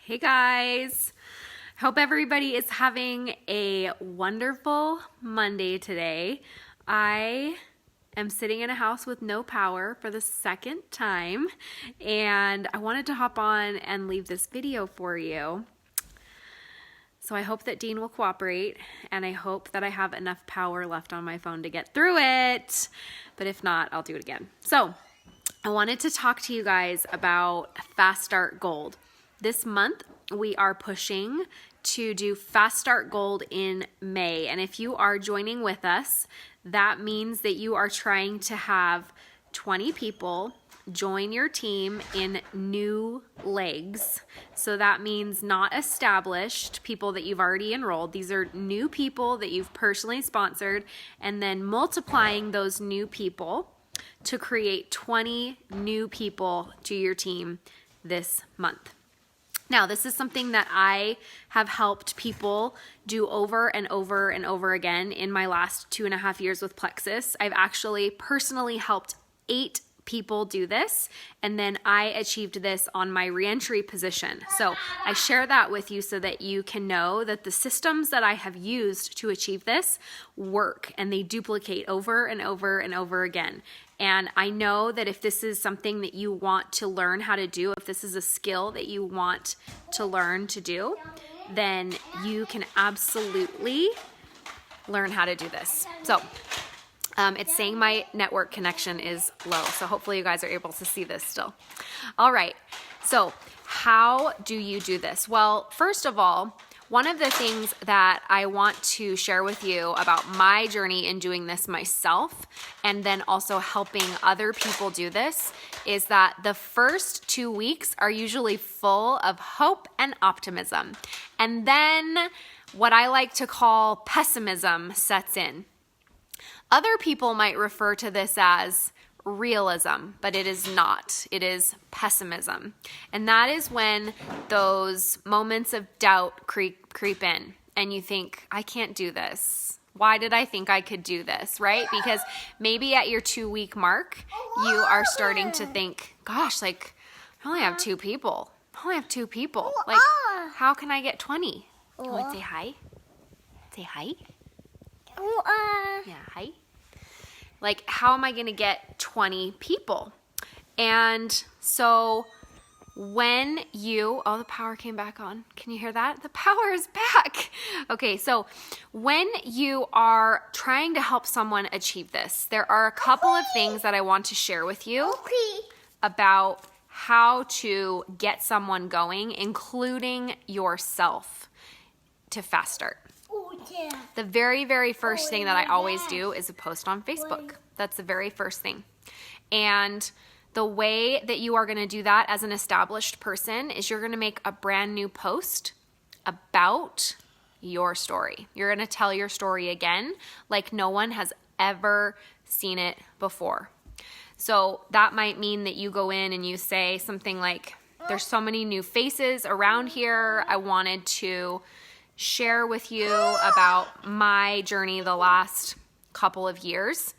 Hey guys, hope everybody is having a wonderful Monday today. I am sitting in a house with no power for the second time, and I wanted to hop on and leave this video for you. So I hope that Dean will cooperate, and I hope that I have enough power left on my phone to get through it, but if not, I'll do it again. So I wanted to talk to you guys about Fast Start Gold. This month, we are pushing to do Fast Start Gold in May. And if you are joining with us, that means that you are trying to have 20 people join your team in new legs. So that means not established people that you've already enrolled. These are new people that you've personally sponsored, and then multiplying those new people to create 20 new people to your team this month. Now, this is something that I have helped people do over and over and over again in my last 2.5 years with Plexus. I've actually personally helped 8 people do this, and then I achieved this on my reentry position. So I share that with you so that you can know that the systems that I have used to achieve this work, and they duplicate over and over and over again. And I know that if this is something that you want to learn how to do, if this is a skill that you want to learn to do, then you can absolutely learn how to do this. So it's saying my network connection is low, so hopefully you guys are able to see this still. All right, so how do you do this? Well, first of all, one of the things that I want to share with you about my journey in doing this myself, and then also helping other people do this, is that the first 2 weeks are usually full of hope and optimism. And then what I like to call pessimism sets in. Other people might refer to this as realism, but it is not. It is pessimism. And that is when those moments of doubt creep in and you think, I can't do this. Why did I think I could do this, right? Because maybe at your 2-week mark, you are starting to think, gosh, like, I only have 2 people. I only have 2 people. Like, how can I get 20? You want to say hi? Say hi? Yeah, hi. Like, how am I going to get 20 people? And so when you, the power came back on. Can you hear that? The power is back. Okay, so when you are trying to help someone achieve this, there are a couple of things that I want to share with you about how to get someone going, including yourself, to Fast Start. The very, very first thing that I always do is a post on Facebook. That's the very first thing. And the way that you are going to do that as an established person is you're going to make a brand new post about your story. You're going to tell your story again like no one has ever seen it before. So that might mean that you go in and you say something like, there's so many new faces around here. I wanted to share with you about my journey the last couple of years,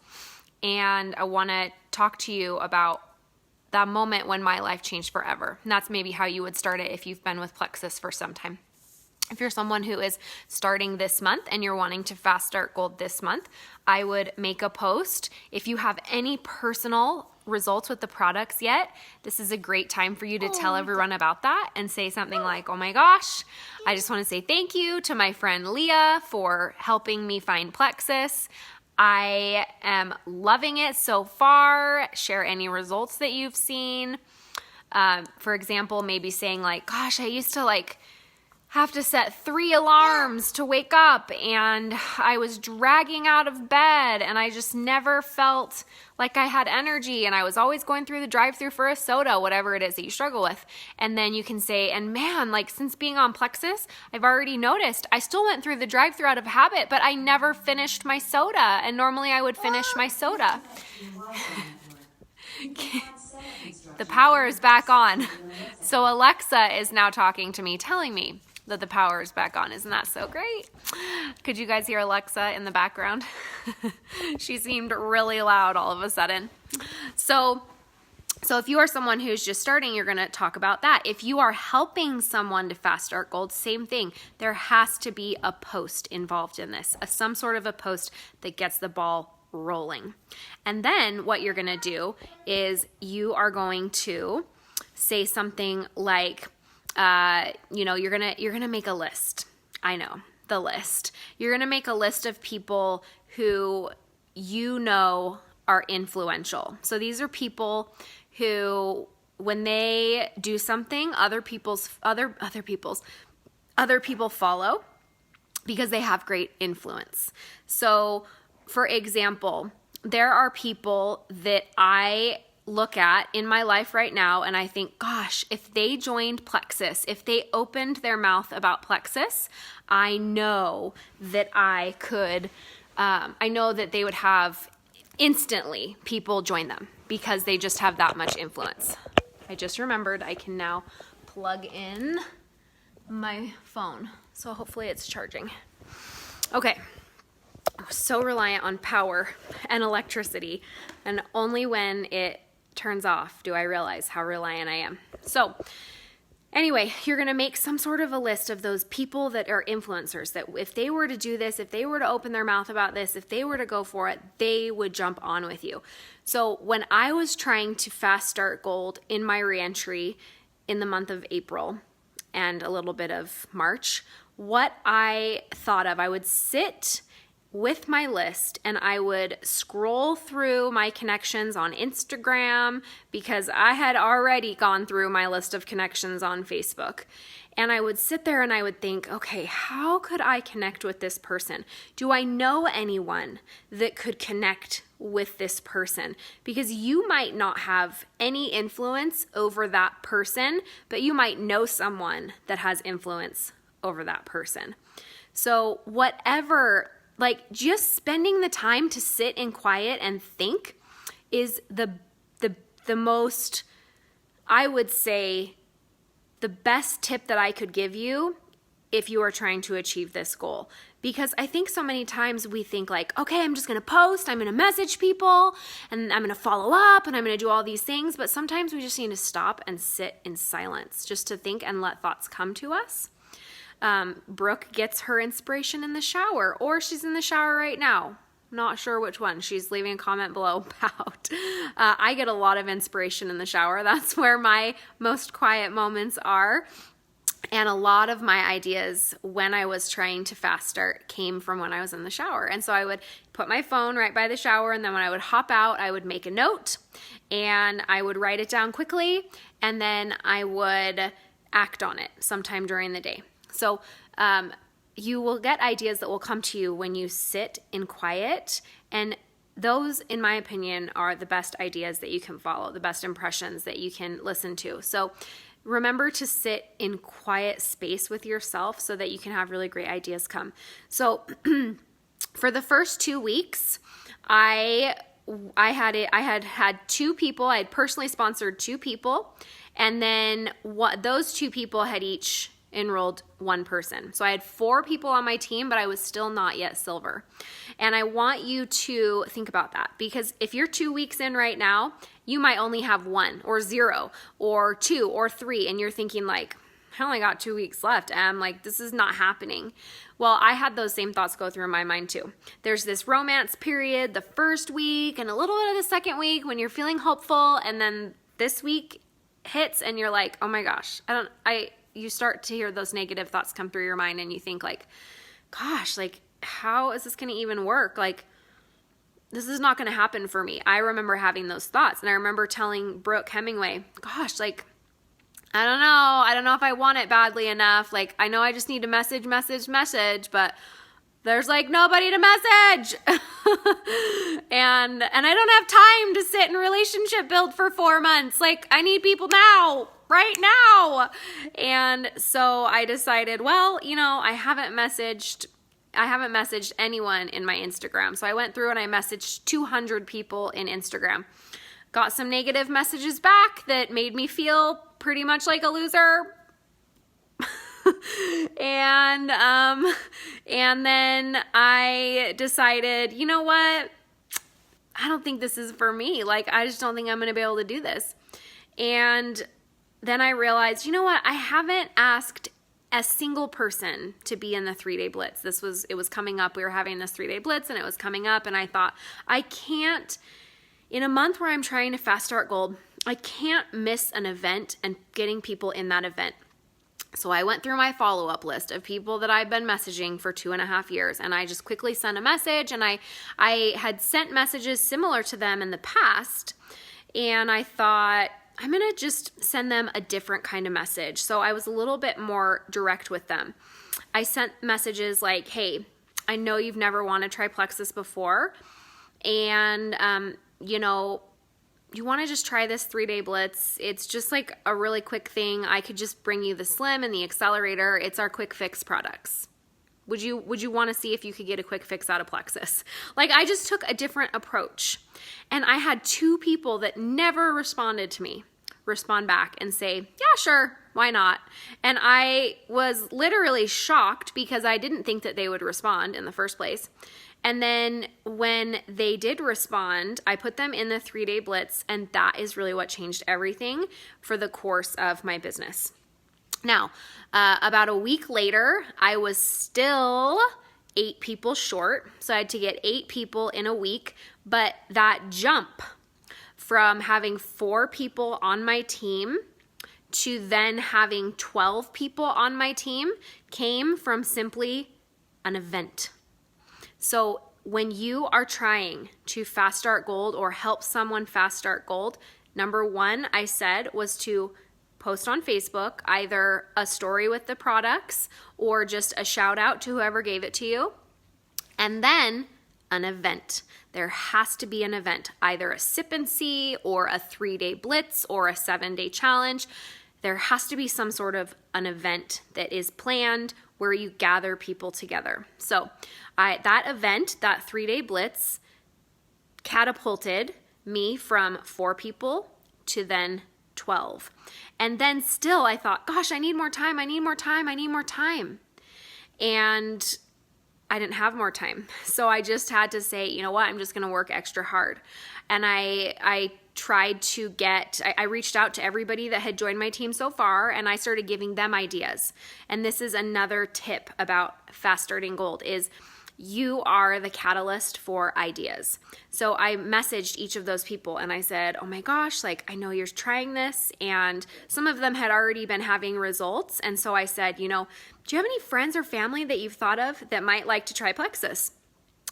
and I want to talk to you about that moment when my life changed forever. And that's maybe how you would start it if you've been with Plexus for some time. If you're someone who is starting this month and you're wanting to Fast Start Gold this month, I would make a post. If you have any personal results with the products yet, this is a great time for you to tell everyone about that and say something like, oh my gosh, I just want to say thank you to my friend Leah for helping me find Plexus. I am loving it so far. Share any results that you've seen. For example, maybe saying like, gosh, I used to have to set 3 alarms to wake up, and I was dragging out of bed, and I just never felt like I had energy, and I was always going through the drive-thru for a soda, whatever it is that you struggle with. And then you can say, and man, like since being on Plexus, I've already noticed I still went through the drive-thru out of habit, but I never finished my soda, and normally I would finish my soda. The power is back on. So Alexa is now talking to me, telling me that the power is back on. Isn't that so great? Could you guys hear Alexa in the background? She seemed really loud all of a sudden. So So if you are someone who's just starting, you're going to talk about that. If you are helping someone to fast start gold, same thing. There has to be a post involved in this, some sort of a post that gets the ball rolling. And then what you're going to do is you are going to say something like, you're going to make a list. I know, the list. You're going to make a list of people who you know are influential. So these are people who, when they do something, other people follow because they have great influence. So, for example, there are people that I look at in my life right now and I think, gosh, if they joined Plexus, if they opened their mouth about Plexus, I know that I could, I know that they would have instantly people join them because they just have that much influence. I just remembered I can now plug in my phone. So hopefully it's charging. Okay. I'm so reliant on power and electricity, and only when it turns off do I realize how reliant I am. So anyway, you're going to make some sort of a list of those people that are influencers, that if they were to do this, if they were to open their mouth about this, if they were to go for it, they would jump on with you. So when I was trying to fast start gold in my reentry in the month of April and a little bit of March, what I thought of, I would sit with my list and I would scroll through my connections on Instagram because I had already gone through my list of connections on Facebook. And I would sit there and I would think, okay, how could I connect with this person? Do I know anyone that could connect with this person? Because you might not have any influence over that person, but you might know someone that has influence over that person. So whatever, like just spending the time to sit in quiet and think is the most, I would say, the best tip that I could give you if you are trying to achieve this goal. Because I think so many times we think like, okay, I'm just going to post, I'm going to message people, and I'm going to follow up, and I'm going to do all these things. But sometimes we just need to stop and sit in silence just to think and let thoughts come to us. Brooke gets her inspiration in the shower, or she's in the shower right now. Not sure which one. She's leaving a comment below about. I get a lot of inspiration in the shower. That's where my most quiet moments are. And a lot of my ideas when I was trying to fast start came from when I was in the shower. And so I would put my phone right by the shower, and then when I would hop out, I would make a note and I would write it down quickly, and then I would act on it sometime during the day. So you will get ideas that will come to you when you sit in quiet, and those, in my opinion, are the best ideas that you can follow, the best impressions that you can listen to. So remember to sit in quiet space with yourself so that you can have really great ideas come. So for the first 2 weeks, I had 2 people. I had personally sponsored 2 people, and then those 2 people had each enrolled 1 person. So I had 4 people on my team, but I was still not yet silver. And I want you to think about that, because if you're 2 weeks in right now, you might only have 1 or 0 or 2 or 3, and you're thinking like, I only got 2 weeks left, and I'm like, this is not happening. Well, I had those same thoughts go through my mind too. There's this romance period the first week and a little bit of the second week when you're feeling hopeful, and then this week hits and you're like, oh my gosh, you start to hear those negative thoughts come through your mind, and you think like, gosh, like, how is this going to even work? Like, this is not going to happen for me. I remember having those thoughts, and I remember telling Brooke Hemingway, gosh, like, I don't know if I want it badly enough. Like, I know I just need to message, but there's like nobody to message. and I don't have time to sit in relationship build for 4 months. Like, I need people now. Right now. And so I decided, well, I haven't messaged anyone in my Instagram. So I went through and I messaged 200 people in Instagram. Got some negative messages back that made me feel pretty much like a loser. and then I decided, you know what? I don't think this is for me. Like, I just don't think I'm going to be able to do this. And then I realized, you know what? I haven't asked a single person to be in the 3-day blitz. It was coming up. We were having this 3-day blitz and it was coming up, and I thought, I can't, in a month where I'm trying to fast start gold, I can't miss an event and getting people in that event. So I went through my follow-up list of people that I've been messaging for 2.5 years, and I just quickly sent a message, and I had sent messages similar to them in the past, and I thought, I'm going to just send them a different kind of message. So I was a little bit more direct with them. I sent messages like, hey, I know you've never wanted Triplexus before, and you want to just try this 3-day blitz. It's just like a really quick thing. I could just bring you the Slim and the Accelerator. It's our quick fix products. Would you want to see if you could get a quick fix out of Plexus? Like, I just took a different approach. And I had 2 people that never responded to me respond back and say, yeah, sure, why not? And I was literally shocked because I didn't think that they would respond in the first place. And then when they did respond, I put them in the 3-day blitz, and that is really what changed everything for the course of my business. Now, about a week later, I was still 8 people short, so I had to get 8 people in a week, but that jump from having 4 people on my team to then having 12 people on my team came from simply an event. So when you are trying to fast start gold or help someone fast start gold, number 1 I said was to post on Facebook, either a story with the products or just a shout out to whoever gave it to you. And then an event. There has to be an event, either a sip and see or a 3-day blitz or a 7-day challenge. There has to be some sort of an event that is planned where you gather people together. So that event, that 3-day blitz, catapulted me from 4 people to then 12. And then still I thought, gosh, I need more time. And I didn't have more time. So I just had to say, you know what, I'm just going to work extra hard. And I tried to I reached out to everybody that had joined my team so far, and I started giving them ideas. And this is another tip about fast starting gold is you are the catalyst for ideas. So I messaged each of those people and I said, oh my gosh, like, I know you're trying this, and some of them had already been having results. And so I said, do you have any friends or family that you've thought of that might like to try Plexus?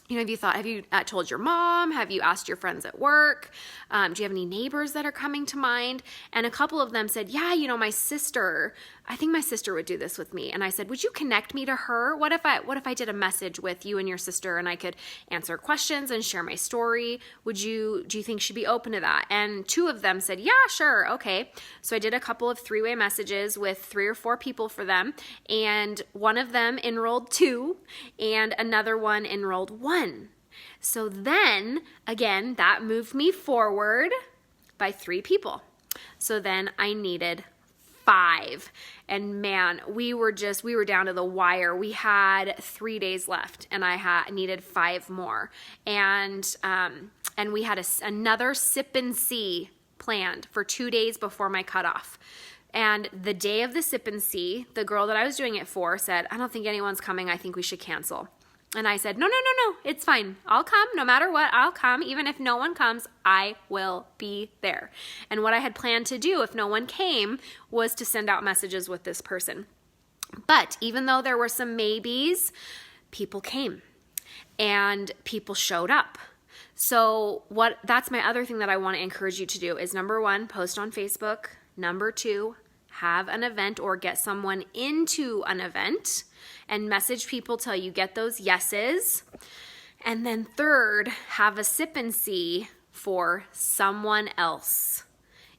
Have you told your mom? Have you asked your friends at work? Do you have any neighbors that are coming to mind? And a couple of them said, yeah, my sister, I think my sister would do this with me. And I said, would you connect me to her? What if I did a message with you and your sister and I could answer questions and share my story? Do you think she'd be open to that? And 2 of them said, yeah, sure. Okay. So I did a couple of 3-way messages with 3 or 4 people for them. And one of them enrolled 2 and another one enrolled 1. So then, again, that moved me forward by 3 people. So then I needed 5. And man, we were down to the wire. We had 3 days left, and I needed 5 more. And we had another sip and see planned for 2 days before my cutoff. And the day of the sip and see, the girl that I was doing it for said, I don't think anyone's coming. I think we should cancel. And I said, no, it's fine. I'll come no matter what. I'll come. Even if no one comes, I will be there. And what I had planned to do if no one came was to send out messages with this person. But even though there were some maybes, people came and people showed up. So that's my other thing that I want to encourage you to do is, number 1, post on Facebook. Number 2, have an event or get someone into an event and message people till you get those yeses. And then 3rd, have a sip and see for someone else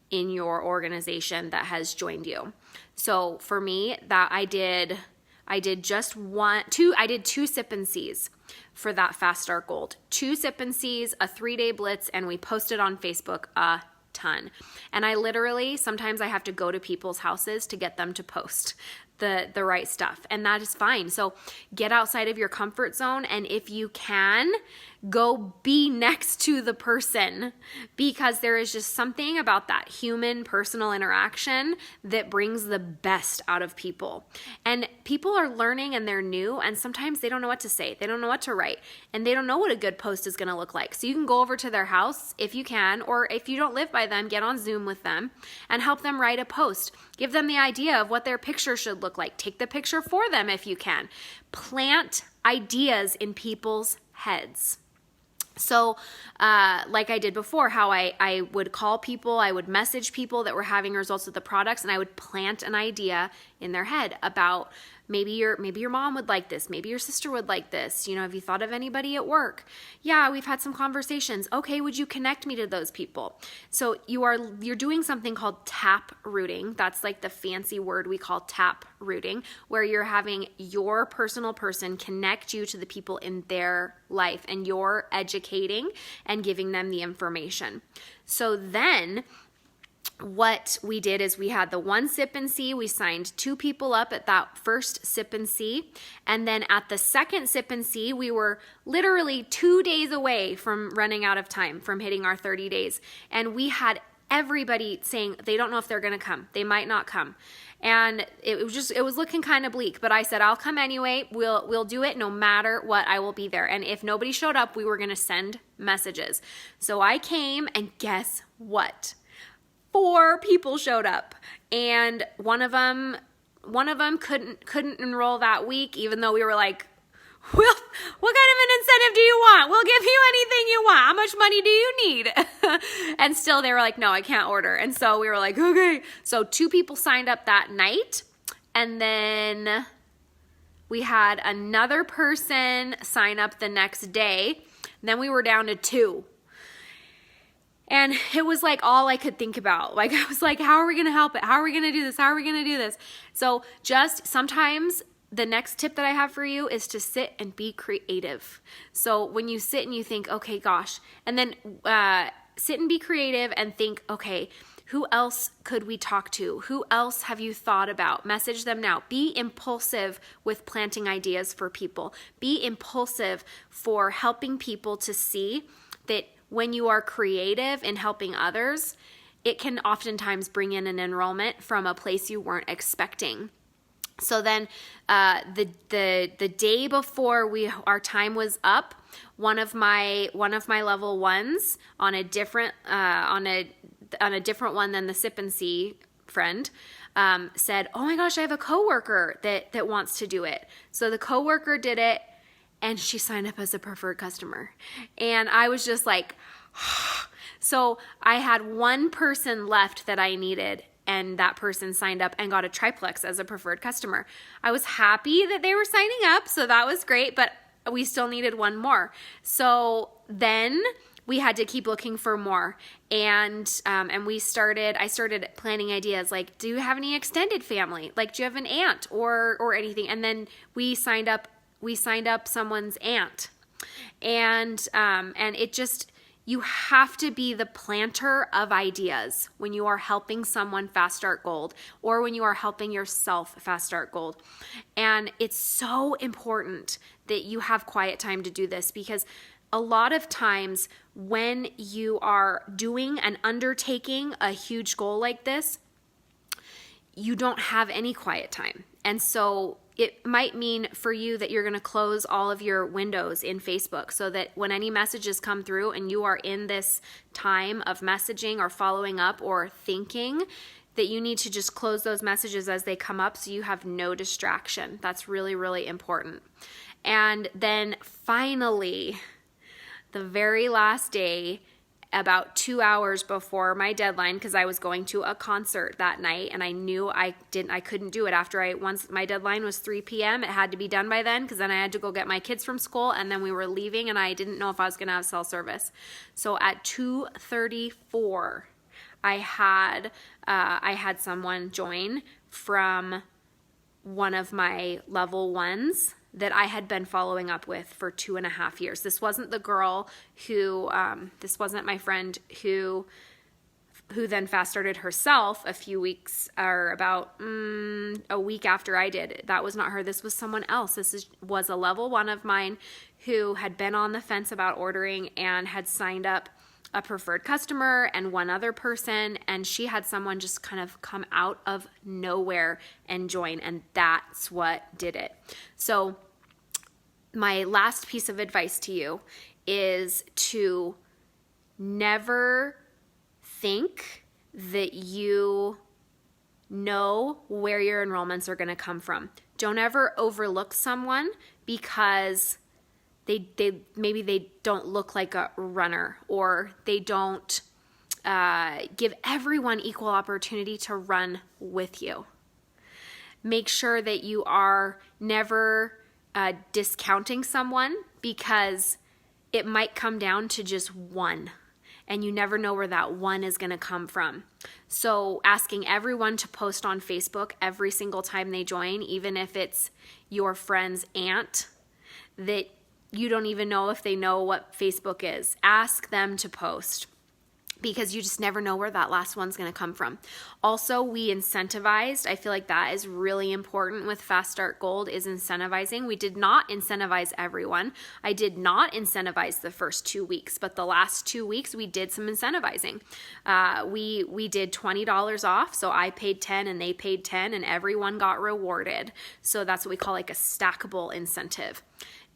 in your organization that has joined you. So for me, that I did 2 sip and sees for that Fast Start Gold. 2 sip and sees, a 3-day blitz, and we posted on Facebook a ton. And I literally, sometimes I have to go to people's houses to get them to post the right stuff, and that is fine. So get outside of your comfort zone, and if you can, Go be next to the person, because there is just something about that human personal interaction that brings the best out of people. And people are learning and they're new, and sometimes they don't know what to say. They don't know what to write, and they don't know what a good post is going to look like. So you can go over to their house if you can, or if you don't live by them, get on Zoom with them and help them write a post. Give them the idea of what their picture should look like. Take the picture for them if you can. Plant ideas in people's heads. So like I did before, how I would call people, I would message people that were having results with the products, and I would plant an idea in their head about maybe your mom would like this, maybe your sister would like this. You know, have you thought of anybody at work? Yeah, we've had some conversations. Okay, would you connect me to those people? So you're doing something called tap rooting. That's like the fancy word we call tap rooting, where you're having your personal person connect you to the people in their life, and you're educating and giving them the information. So then what we did is we had the one sip and see. We signed 2 people up at that first sip and see. And then at the second sip and see, we were literally 2 days away from running out of time, from hitting our 30 days. And we had everybody saying they don't know if they're going to come. They might not come. And it was looking kind of bleak, but I said, I'll come anyway. We'll do it no matter what. I will be there. And if nobody showed up, we were going to send messages. So I came, and guess what? 4 people showed up, and one of them couldn't enroll that week, even though we were like, well, what kind of an incentive do you want? We'll give you anything you want. How much money do you need? And still they were like, no, I can't order. And so we were like, okay. So 2 people signed up that night, and then we had another person sign up the next day. And then we were down to 2. And it was like all I could think about. Like, I was like, how are we going to help it? How are we going to do this? How are we going to do this? So just sometimes the next tip that I have for you is to sit and be creative. So when you sit and you think, okay, gosh, and then sit and be creative and think, okay, who else could we talk to? Who else have you thought about? Message them now. Be impulsive with planting ideas for people. Be impulsive for helping people to see that when you are creative in helping others, it can oftentimes bring in an enrollment from a place you weren't expecting. So then the day before our time was up, one of my level ones on a different one than the sip and see friend said, oh my gosh, I have a coworker that wants to do it. So the coworker did it, and she signed up as a preferred customer. And I was just like, so I had 1 person left that I needed, and that person signed up and got a triplex as a preferred customer. I was happy that they were signing up, so that was great, but we still needed 1 more. So then we had to keep looking for more, and I started planning ideas like, do you have any extended family? Like, do you have an aunt or anything? And then we signed up someone's aunt, and it just, you have to be the planter of ideas when you are helping someone fast start gold, or when you are helping yourself fast start gold. And it's so important that you have quiet time to do this, because a lot of times when you are doing and undertaking a huge goal like this, you don't have any quiet time. And so it might mean for you that you're going to close all of your windows in Facebook, so that when any messages come through and you are in this time of messaging or following up or thinking, that you need to just close those messages as they come up, so you have no distraction. That's really, really important. And then finally, the very last day, about 2 hours before my deadline, because I was going to a concert that night, and I knew I couldn't do it once my deadline was 3 p.m. It had to be done by then, because then I had to go get my kids from school, and then we were leaving, and I didn't know if I was going to have cell service. So at 2:34, I had someone join from one of my level 1s that I had been following up with for 2.5 years. This wasn't the girl who, this wasn't my friend who who then fast started herself a few weeks or about a week after I did. That was not her. This was someone else. Was a level 1 of mine who had been on the fence about ordering and had signed up a preferred customer and one other person, and she had someone just kind of come out of nowhere and join, and that's what did it. So my last piece of advice to you is to never think that you know where your enrollments are going to come from. Don't ever overlook someone because maybe they don't look like a runner, or they don't give everyone equal opportunity to run with you. Make sure that you are never discounting someone, because it might come down to just one, and you never know where that one is going to come from. So asking everyone to post on Facebook every single time they join, even if it's your friend's aunt that you don't even know if they know what Facebook is, ask them to post, because you just never know where that last one's going to come from. Also, we incentivized. I feel like that is really important with Fast Start Gold, is incentivizing. We did not incentivize everyone. I did not incentivize the first 2 weeks, but the last 2 weeks we did some incentivizing. We did $20 off, so I paid 10 and they paid 10, and everyone got rewarded. So that's what we call like a stackable incentive.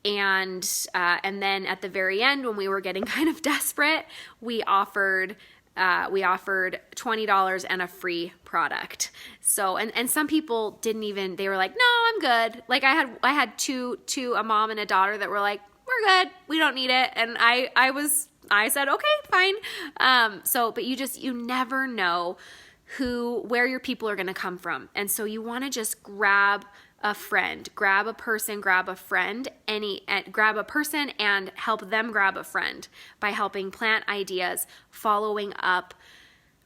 And then at the very end, when we were getting kind of desperate, we offered $20 and a free product. So, and some people didn't even, they were like, no, I'm good. Like I had two, a mom and a daughter that were like, we're good, we don't need it. And I said, okay, fine. But you never know where your people are going to come from. And so you want to just grab a friend, grab a person, grab a friend, grab a person and help them grab a friend by helping plant ideas, following up,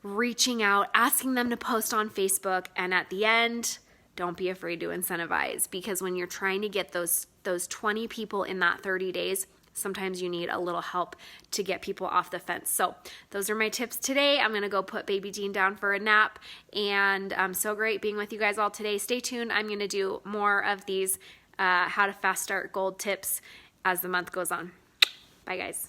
reaching out, asking them to post on Facebook. And at the end, don't be afraid to incentivize, because when you're trying to get those 20 people in that 30 days, sometimes you need a little help to get people off the fence. So those are my tips today. I'm going to go put baby Dean down for a nap, and so great being with you guys all today. Stay tuned. I'm going to do more of these how to fast start gold tips as the month goes on. Bye guys.